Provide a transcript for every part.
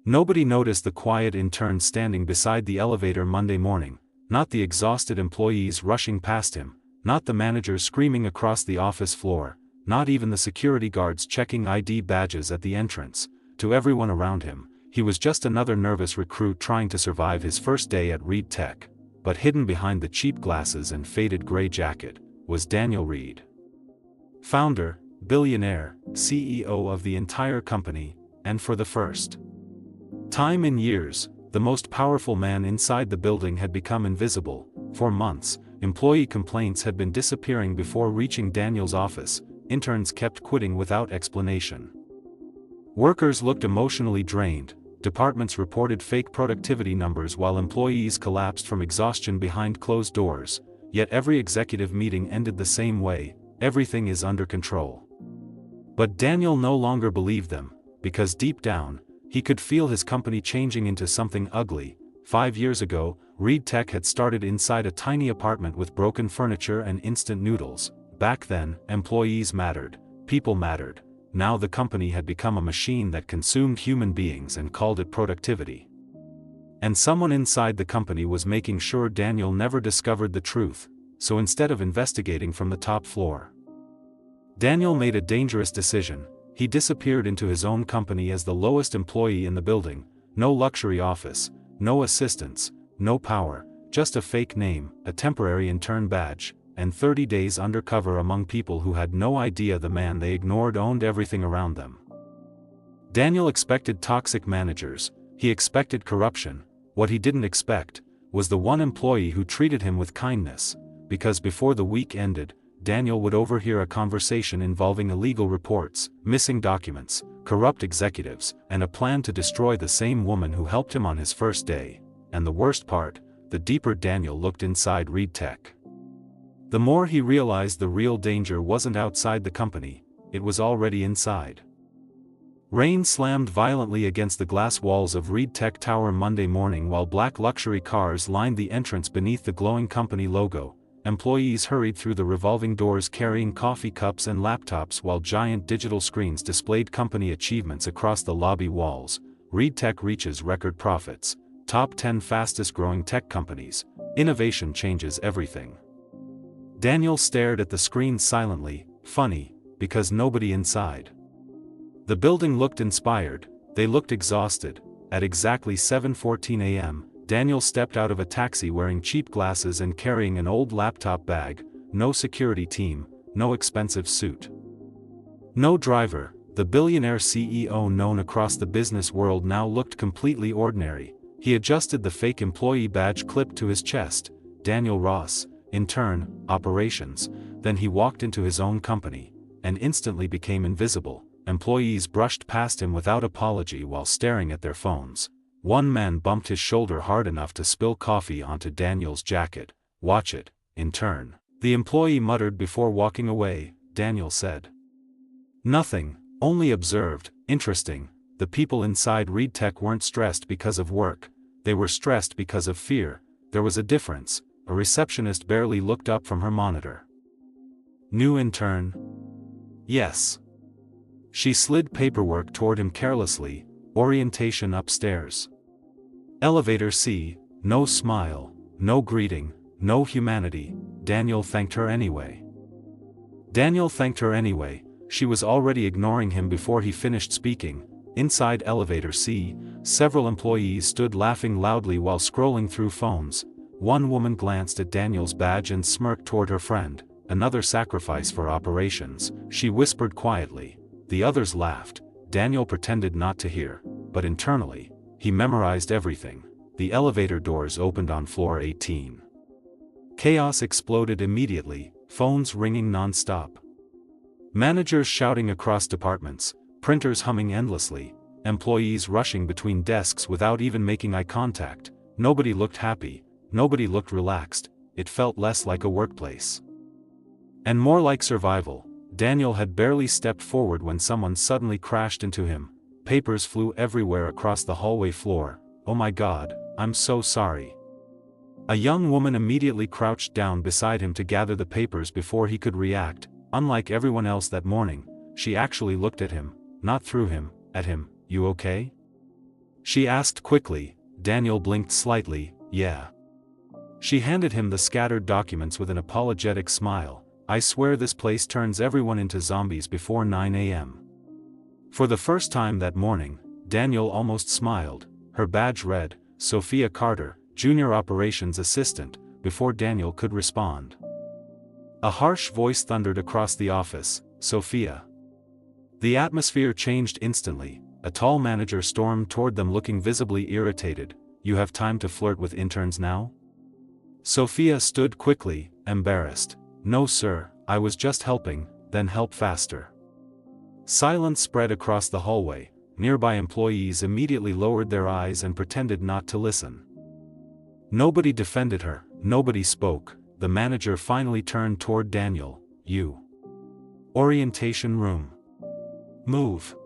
Nobody noticed the quiet intern standing beside the elevator Monday morning, not the exhausted employees rushing past him, not the manager screaming across the office floor, not even the security guards checking ID badges at the entrance. To everyone around him, he was just another nervous recruit trying to survive his first day at ReedTech. But hidden behind the cheap glasses and faded gray jacket was Daniel Reed. Founder, billionaire, CEO of the entire company, and for the first time in years, the most powerful man inside the building had become invisible. For months, employee complaints had been disappearing before reaching Daniel's office. Interns kept quitting without explanation. Workers looked emotionally drained. Departments reported fake productivity numbers while employees collapsed from exhaustion behind closed doors. Yet every executive meeting ended the same way: everything is under control. But Daniel no longer believed them, because deep down, he could feel his company changing into something ugly. 5 years ago, ReedTech had started inside a tiny apartment with broken furniture and instant noodles. Back then, employees mattered, people mattered. Now the company had become a machine that consumed human beings and called it productivity. And someone inside the company was making sure Daniel never discovered the truth, so instead of investigating from the top floor, Daniel made a dangerous decision. He disappeared into his own company as the lowest employee in the building. No luxury office, no assistants, no power, just a fake name, a temporary intern badge, and 30 days undercover among people who had no idea the man they ignored owned everything around them. Daniel expected toxic managers, he expected corruption. What he didn't expect was the one employee who treated him with kindness, because before the week ended, Daniel would overhear a conversation involving illegal reports, missing documents, corrupt executives, and a plan to destroy the same woman who helped him on his first day. And the worst part, the deeper Daniel looked inside ReedTech, the more he realized the real danger wasn't outside the company, it was already inside. Rain slammed violently against the glass walls of ReedTech Tower Monday morning while black luxury cars lined the entrance beneath the glowing company logo. Employees hurried through the revolving doors carrying coffee cups and laptops while giant digital screens displayed company achievements across the lobby walls. ReedTech reaches record profits. Top 10 fastest growing tech companies. Innovation changes everything. Daniel stared at the screen silently, funny, because nobody inside the building looked inspired, they looked exhausted. At exactly 7:14 a.m., Daniel stepped out of a taxi wearing cheap glasses and carrying an old laptop bag. No security team, no expensive suit, no driver. The billionaire CEO known across the business world now looked completely ordinary. He adjusted the fake employee badge clipped to his chest. Daniel Ross, Intern, Operations. Then he walked into his own company, and instantly became invisible. Employees brushed past him without apology while staring at their phones. One man bumped his shoulder hard enough to spill coffee onto Daniel's jacket. "Watch it, intern," the employee muttered before walking away. Daniel said nothing, only observed. Interesting, the people inside ReedTech weren't stressed because of work, they were stressed because of fear. There was a difference. A receptionist barely looked up from her monitor. "New intern?" "Yes." She slid paperwork toward him carelessly. "Orientation upstairs." Elevator C. No smile, no greeting, no humanity. Daniel thanked her anyway. She was already ignoring him before he finished speaking. Inside Elevator C, several employees stood laughing loudly while scrolling through phones. One woman glanced at Daniel's badge and smirked toward her friend. "Another sacrifice for operations," she whispered quietly. The others laughed. Daniel pretended not to hear, but internally, he memorized everything. The elevator doors opened on floor 18. Chaos exploded immediately, phones ringing non-stop. Managers shouting across departments, printers humming endlessly, employees rushing between desks without even making eye contact. Nobody looked happy, nobody looked relaxed. It felt less like a workplace and more like survival. Daniel had barely stepped forward when someone suddenly crashed into him. Papers flew everywhere across the hallway floor. "Oh my God, I'm so sorry." A young woman immediately crouched down beside him to gather the papers before he could react. Unlike everyone else that morning, she actually looked at him, not through him, at him. "You okay?" she asked quickly. Daniel blinked slightly. Yeah. She handed him the scattered documents with an apologetic smile. I swear this place turns everyone into zombies before 9 a.m. For the first time that morning, Daniel almost smiled. Her badge read, Sophia Carter, Junior Operations Assistant, before Daniel could respond. A harsh voice thundered across the office, Sophia. The atmosphere changed instantly. A tall manager stormed toward them looking visibly irritated. You have time to flirt with interns now? Sophia stood quickly, embarrassed. No sir, I was just helping, then help faster. Silence spread across the hallway. Nearby employees immediately lowered their eyes and pretended not to listen. Nobody defended her, nobody spoke. The manager finally turned toward Daniel. You. Orientation room. Move.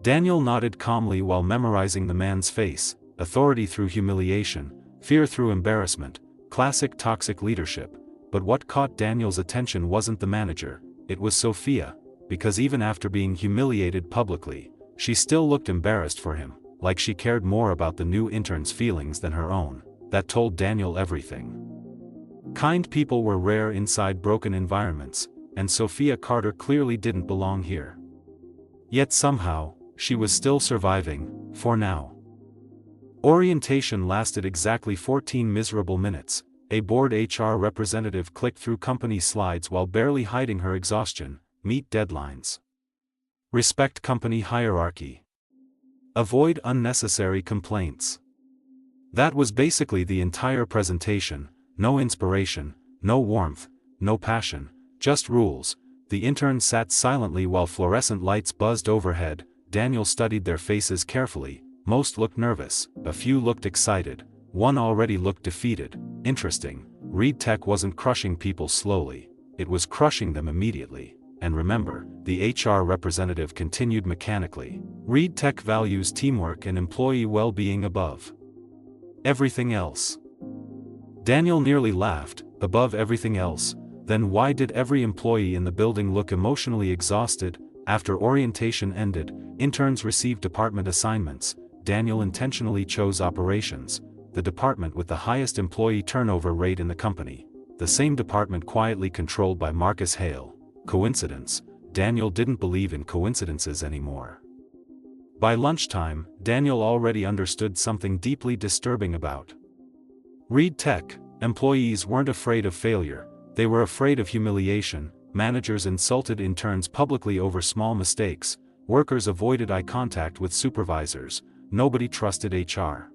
Daniel nodded calmly while memorizing the man's face. Authority through humiliation, fear through embarrassment, classic toxic leadership. But what caught Daniel's attention wasn't the manager, it was Sophia, because even after being humiliated publicly, she still looked embarrassed for him, like she cared more about the new intern's feelings than her own. That told Daniel everything. Kind people were rare inside broken environments, and Sophia Carter clearly didn't belong here. Yet somehow, she was still surviving, for now. Orientation lasted exactly 14 miserable minutes. A bored HR representative clicked through company slides while barely hiding her exhaustion. Meet deadlines. Respect company hierarchy. Avoid unnecessary complaints. That was basically the entire presentation. No inspiration, no warmth, no passion, just rules. The interns sat silently while fluorescent lights buzzed overhead. Daniel studied their faces carefully. Most looked nervous, a few looked excited, one already looked defeated. Interesting, ReedTech wasn't crushing people slowly, it was crushing them immediately. And remember, the HR representative continued mechanically. ReedTech values teamwork and employee well-being above everything else. Daniel nearly laughed. Above everything else? Then why did every employee in the building look emotionally exhausted? After orientation ended, interns received department assignments. Daniel intentionally chose operations, the department with the highest employee turnover rate in the company. The same department quietly controlled by Marcus Hale. Coincidence? Daniel didn't believe in coincidences anymore. By lunchtime, Daniel already understood something deeply disturbing about ReedTech. Employees weren't afraid of failure, they were afraid of humiliation. Managers insulted interns publicly over small mistakes, workers avoided eye contact with supervisors, nobody trusted HR.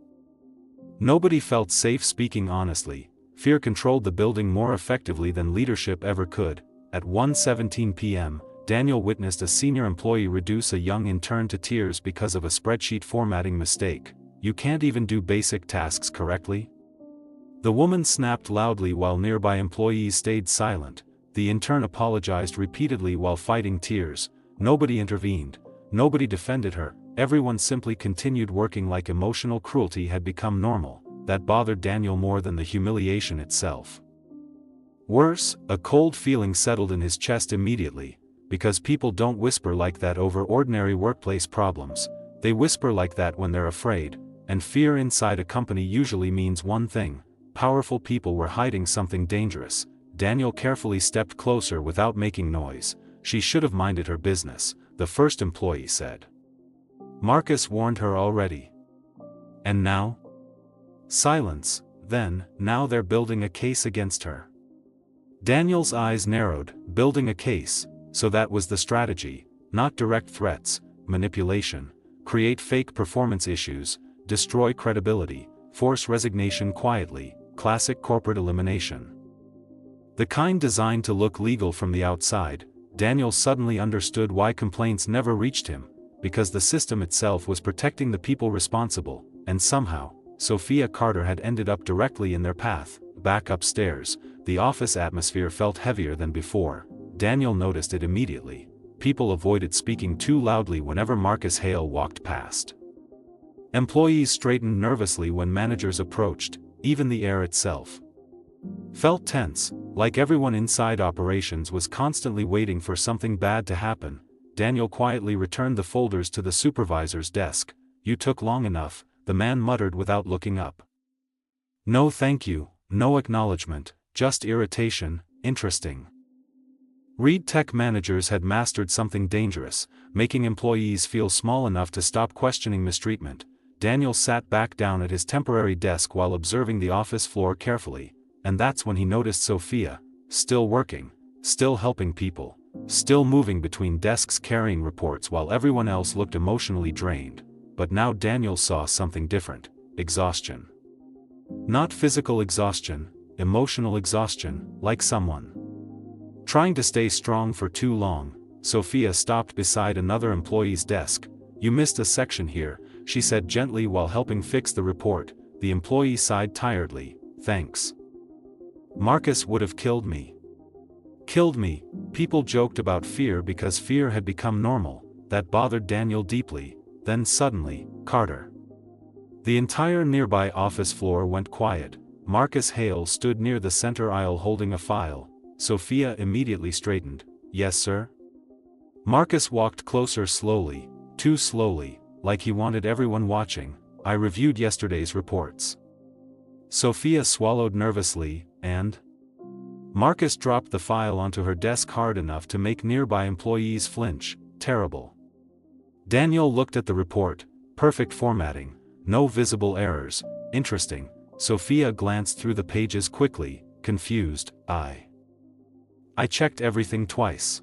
Nobody felt safe speaking honestly. Fear controlled the building more effectively than leadership ever could. At 1:17 p.m., Daniel witnessed a senior employee reduce a young intern to tears because of a spreadsheet formatting mistake. You can't even do basic tasks correctly? The woman snapped loudly while nearby employees stayed silent. The intern apologized repeatedly while fighting tears. Nobody intervened. Nobody defended her. Everyone simply continued working like emotional cruelty had become normal. That bothered Daniel more than the humiliation itself. Worse, a cold feeling settled in his chest immediately. Because people don't whisper like that over ordinary workplace problems. They whisper like that when they're afraid. And fear inside a company usually means one thing. Powerful people were hiding something dangerous. Daniel carefully stepped closer without making noise. She should have minded her business, the first employee said. Marcus warned her already. And now? Silence. Then, now they're building a case against her. Daniel's eyes narrowed. Building a case, so that was the strategy. Not direct threats, manipulation, create fake performance issues, destroy credibility, force resignation quietly, classic corporate elimination. The kind designed to look legal from the outside. Daniel suddenly understood why complaints never reached him, because the system itself was protecting the people responsible, and somehow, Sophia Carter had ended up directly in their path. Back upstairs, the office atmosphere felt heavier than before. Daniel noticed it immediately. People avoided speaking too loudly whenever Marcus Hale walked past. Employees straightened nervously when managers approached. Even the air itself felt tense, like everyone inside operations was constantly waiting for something bad to happen. Daniel quietly returned the folders to the supervisor's desk. "You took long enough," the man muttered without looking up. "No thank you, no acknowledgement, just irritation, interesting." ReedTech managers had mastered something dangerous, making employees feel small enough to stop questioning mistreatment. Daniel sat back down at his temporary desk while observing the office floor carefully, and that's when he noticed Sophia, still working, still helping people, still moving between desks carrying reports while everyone else looked emotionally drained. But now Daniel saw something different: exhaustion. Not physical exhaustion, emotional exhaustion, like someone trying to stay strong for too long. Sophia stopped beside another employee's desk. "You missed a section here," she said gently while helping fix the report. The employee sighed tiredly. "Thanks. Marcus would have killed me." Killed me. People joked about fear because fear had become normal. That bothered Daniel deeply. Then suddenly, Carter. The entire nearby office floor went quiet. Marcus Hale stood near the center aisle holding a file. Sophia immediately straightened. "Yes, sir?" Marcus walked closer slowly, too slowly, like he wanted everyone watching. "I reviewed yesterday's reports." Sophia swallowed nervously, and Marcus dropped the file onto her desk hard enough to make nearby employees flinch. "Terrible." Daniel looked at the report. Perfect formatting, no visible errors. "Interesting." Sophia glanced through the pages quickly, confused. I checked everything twice."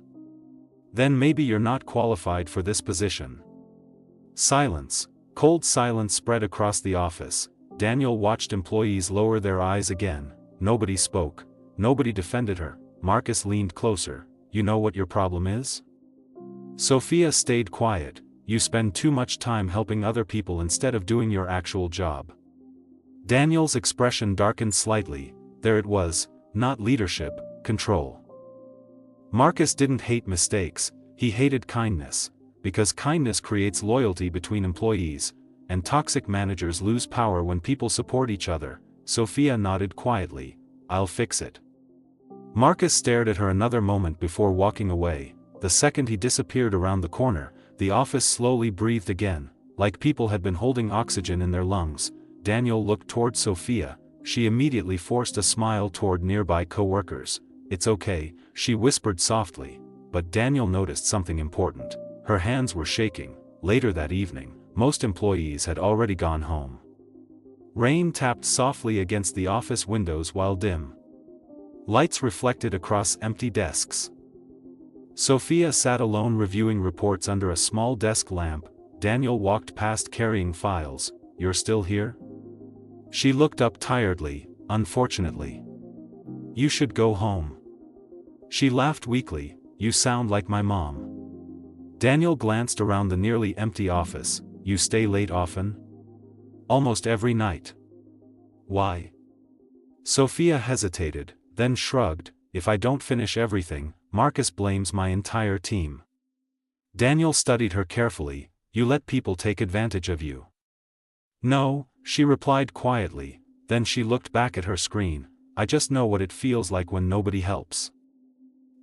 "Then maybe you're not qualified for this position." Silence. Cold silence spread across the office. Daniel watched employees lower their eyes again. Nobody spoke. Nobody defended her. Marcus leaned closer. "You know what your problem is?" Sophia stayed quiet. "You spend too much time helping other people instead of doing your actual job." Daniel's expression darkened slightly. There it was, not leadership, control. Marcus didn't hate mistakes, he hated kindness, because kindness creates loyalty between employees, and toxic managers lose power when people support each other. Sophia nodded quietly. "I'll fix it." Marcus stared at her another moment before walking away. The second he disappeared around the corner, the office slowly breathed again, like people had been holding oxygen in their lungs. Daniel looked toward Sophia. She immediately forced a smile toward nearby co-workers. "It's okay," she whispered softly. But Daniel noticed something important. Her hands were shaking. Later that evening, most employees had already gone home. Rain tapped softly against the office windows while dim lights reflected across empty desks. Sophia sat alone reviewing reports under a small desk lamp. Daniel walked past carrying files. "You're still here?" She looked up tiredly. "Unfortunately. You should go home." She laughed weakly. "You sound like my mom." Daniel glanced around the nearly empty office. "You stay late often?" "Almost every night." "Why?" Sophia hesitated, then shrugged. "If I don't finish everything, Marcus blames my entire team." Daniel studied her carefully. "You let people take advantage of you." "No," she replied quietly. Then she looked back at her screen. "I just know what it feels like when nobody helps."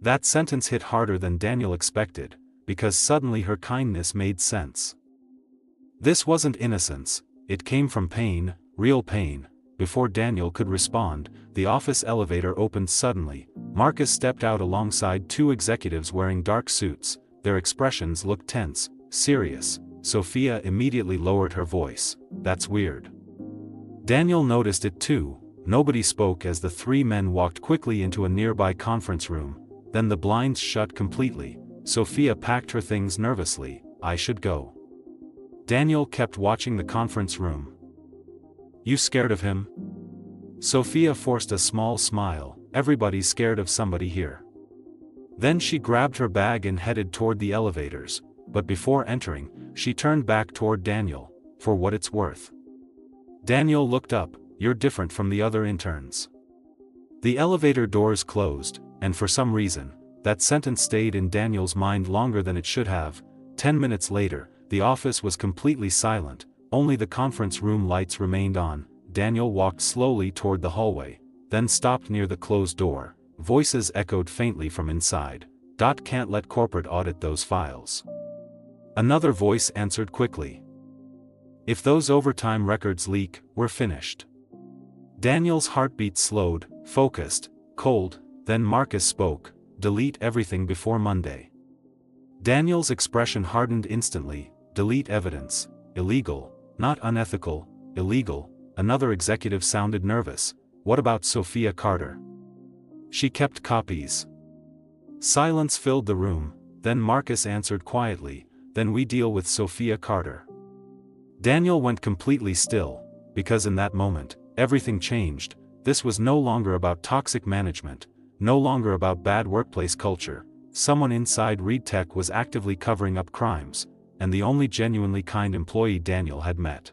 That sentence hit harder than Daniel expected, because suddenly her kindness made sense. This wasn't innocence, it came from pain, real pain. Before Daniel could respond, the office elevator opened suddenly. Marcus stepped out alongside two executives wearing dark suits. Their expressions looked tense, serious. Sophia immediately lowered her voice. "That's weird." Daniel noticed it too. Nobody spoke as the three men walked quickly into a nearby conference room. Then the blinds shut completely. Sophia packed her things nervously. "I should go." Daniel kept watching the conference room. "You scared of him?" Sophia forced a small smile. "Everybody's scared of somebody here." Then she grabbed her bag and headed toward the elevators. But before entering, she turned back toward Daniel. "For what it's worth." Daniel looked up. "You're different from the other interns." The elevator doors closed, and for some reason, that sentence stayed in Daniel's mind longer than it should have. 10 minutes later, the office was completely silent, only the conference room lights remained on. Daniel walked slowly toward the hallway, then stopped near the closed door. Voices echoed faintly from inside. "Can't let corporate audit those files." Another voice answered quickly. If those overtime records leak, we're finished. Daniel's heartbeat slowed, focused, cold, then Marcus spoke, delete everything before Monday. Daniel's expression hardened instantly, delete evidence, illegal, not unethical, illegal. Another executive sounded nervous, what about Sophia Carter? She kept copies. Silence filled the room, then Marcus answered quietly, then we deal with Sophia Carter. Daniel went completely still, because in that moment, everything changed. This was no longer about toxic management, no longer about bad workplace culture. Someone inside ReedTech was actively covering up crimes, and the only genuinely kind employee Daniel had met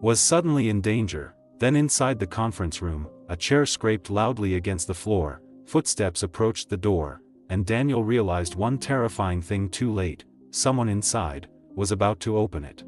was suddenly in danger. Then inside the conference room, a chair scraped loudly against the floor, footsteps approached the door, and Daniel realized one terrifying thing too late: someone inside was about to open it.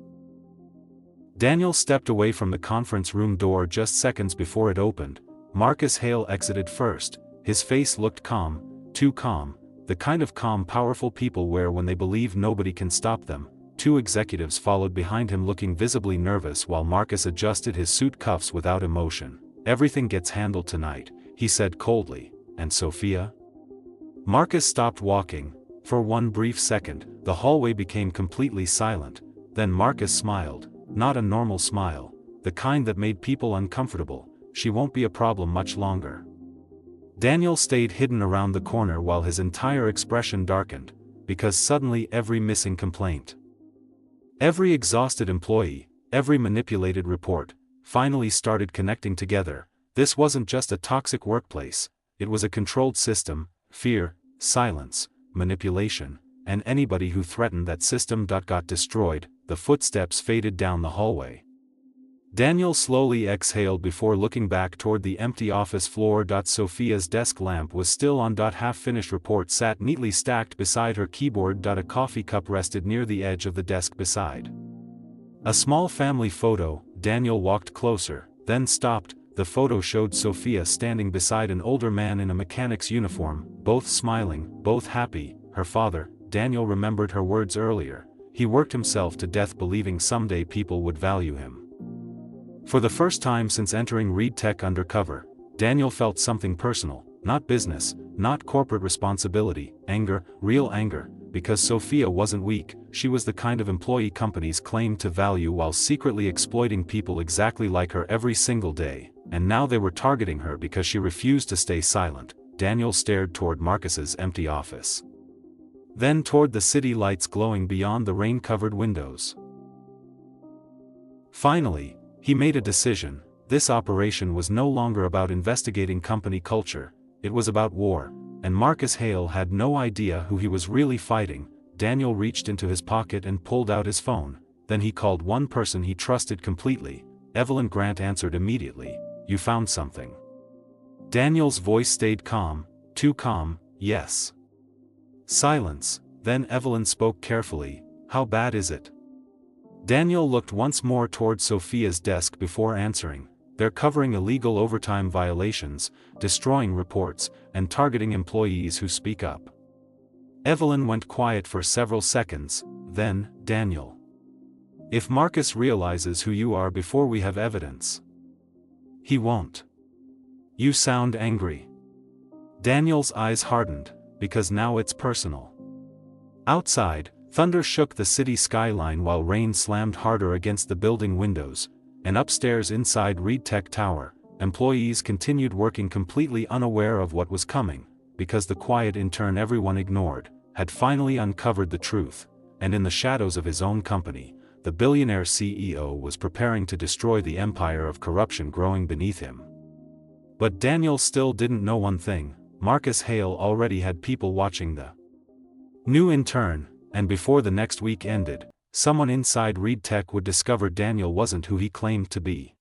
Daniel stepped away from the conference room door just seconds before it opened. Marcus Hale exited first. His face looked calm, too calm, the kind of calm powerful people wear when they believe nobody can stop them. Two executives followed behind him looking visibly nervous while Marcus adjusted his suit cuffs without emotion. Everything gets handled tonight, he said coldly. And Sophia? Marcus stopped walking. For one brief second, the hallway became completely silent. Then Marcus smiled, not a normal smile, the kind that made people uncomfortable. She won't be a problem much longer. Daniel stayed hidden around the corner while his entire expression darkened, because suddenly every missing complaint, every exhausted employee, every manipulated report, finally started connecting together. This wasn't just a toxic workplace, it was a controlled system. Fear, silence, manipulation, and anybody who threatened that system got destroyed. The footsteps faded down the hallway. Daniel slowly exhaled before looking back toward the empty office floor. Sophia's desk lamp was still on. Half-finished report sat neatly stacked beside her keyboard. A coffee cup rested near the edge of the desk beside a small family photo. Daniel walked closer, then stopped. The photo showed Sophia standing beside an older man in a mechanic's uniform, both smiling, both happy. Her father. Daniel remembered her words earlier. He worked himself to death believing someday people would value him. For the first time since entering ReedTech undercover, Daniel felt something personal, not business, not corporate responsibility, anger, real anger, because Sophia wasn't weak. She was the kind of employee companies claimed to value while secretly exploiting people exactly like her every single day, and now they were targeting her because she refused to stay silent. Daniel stared toward Marcus's empty office, then toward the city lights glowing beyond the rain-covered windows. Finally, he made a decision. This operation was no longer about investigating company culture, it was about war, and Marcus Hale had no idea who he was really fighting. Daniel reached into his pocket and pulled out his phone. Then he called one person he trusted completely. Evelyn Grant answered immediately. You found something? Daniel's voice stayed calm, too calm. Yes. Silence. Then Evelyn spoke carefully. How bad is it? Daniel looked once more toward Sophia's desk before answering. They're covering illegal overtime violations, destroying reports, and targeting employees who speak up. Evelyn went quiet for several seconds. Then, Daniel, if Marcus realizes who you are before we have evidence, he won't. You sound angry. Daniel's eyes hardened, because now it's personal. Outside, thunder shook the city skyline while rain slammed harder against the building windows, and upstairs inside ReedTech Tower, employees continued working completely unaware of what was coming, because the quiet intern everyone ignored had finally uncovered the truth, and in the shadows of his own company, the billionaire CEO was preparing to destroy the empire of corruption growing beneath him. But Daniel still didn't know one thing: Marcus Hale already had people watching the new intern, and before the next week ended, someone inside ReedTech would discover Daniel wasn't who he claimed to be.